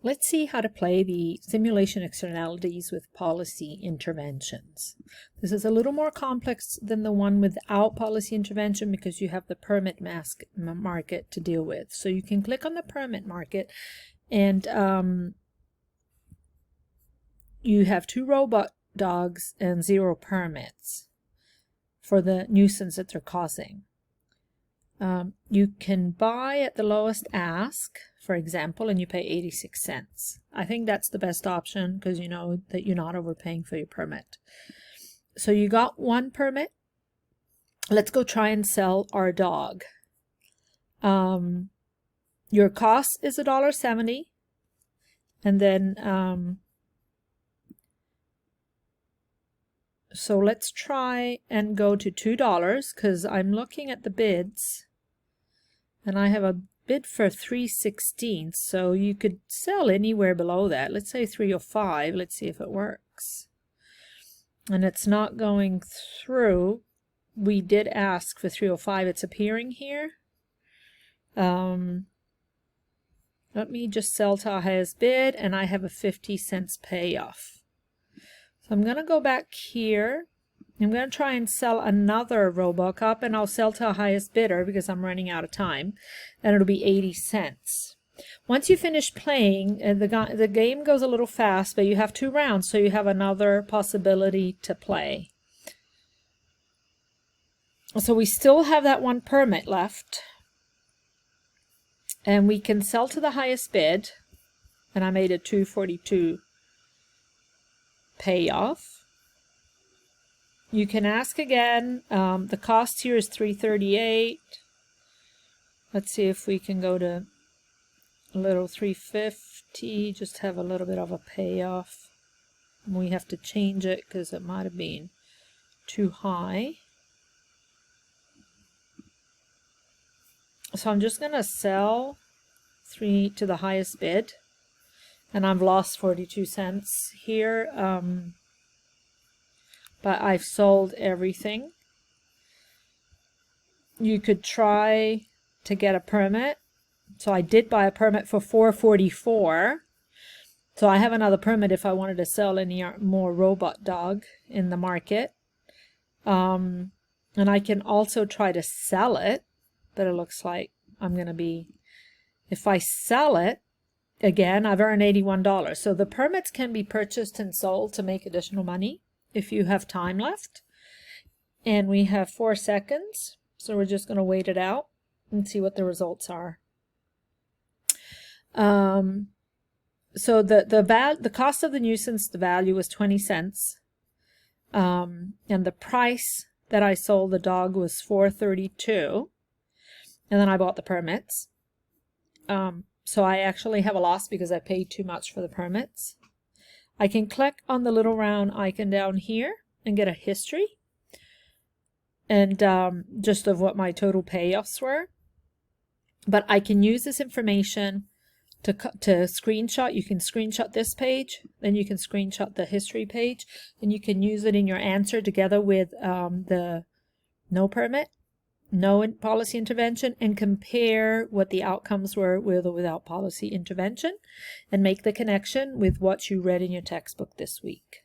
Let's see how to play the simulation externalities with policy interventions. This is a little more complex than the one without policy intervention because you have the permit market to deal with. So you can click on the permit market and you have 2 robot dogs and 0 permits for the nuisance that they're causing. You can buy at the lowest ask, for example, and you pay 86 cents. I think that's the best option because you know that you're not overpaying for your permit. So you got 1 permit. Let's go try and sell our dog. Your cost is $1.70, and then so let's try and go to $2 because I'm looking at the bids and I have a bid for $3.16, so you could sell anywhere below that. Let's say $3.05. Let's see if it works. And it's not going through. We did ask for $3.05. It's appearing here. Let me just sell to our highest bid, and I have a 50 cents payoff. So I'm going to go back here. I'm going to try and sell another RoboCup, and I'll sell to a highest bidder because I'm running out of time, and it'll be 80 cents. Once you finish playing, the game goes a little fast, but you have 2 rounds, so you have another possibility to play. So we still have that 1 permit left, and we can sell to the highest bid, and I made a $2.42 payoff. You can ask again. The cost here is $3.38. Let's see if we can go to a little $3.50. Just have a little bit of a payoff. We have to change it because it might have been too high. So I'm just going to sell 3 to the highest bid. And I've lost 42 cents here. But I've sold everything. You could try to get a permit. So I did buy a permit for $4.44. So I have another permit if I wanted to sell any more robot dog in the market. And I can also try to sell it, but it looks like I'm going to be, if I sell it, again, I've earned $81. So the permits can be purchased and sold to make additional money if you have time left. And we have 4 seconds, so we're just going to wait it out and see what the results are. So the cost of the nuisance, the value was 20 cents. And the price that I sold the dog was $4.32. And then I bought the permits. So I actually have a loss because I paid too much for the permits. I can click on the little round icon down here and get a history and just of what my total payoffs were. But I can use this information to screenshot. You can screenshot this page, then you can screenshot the history page, and you can use it in your answer together with the no permit, no policy intervention, and compare what the outcomes were with or without policy intervention and make the connection with what you read in your textbook this week.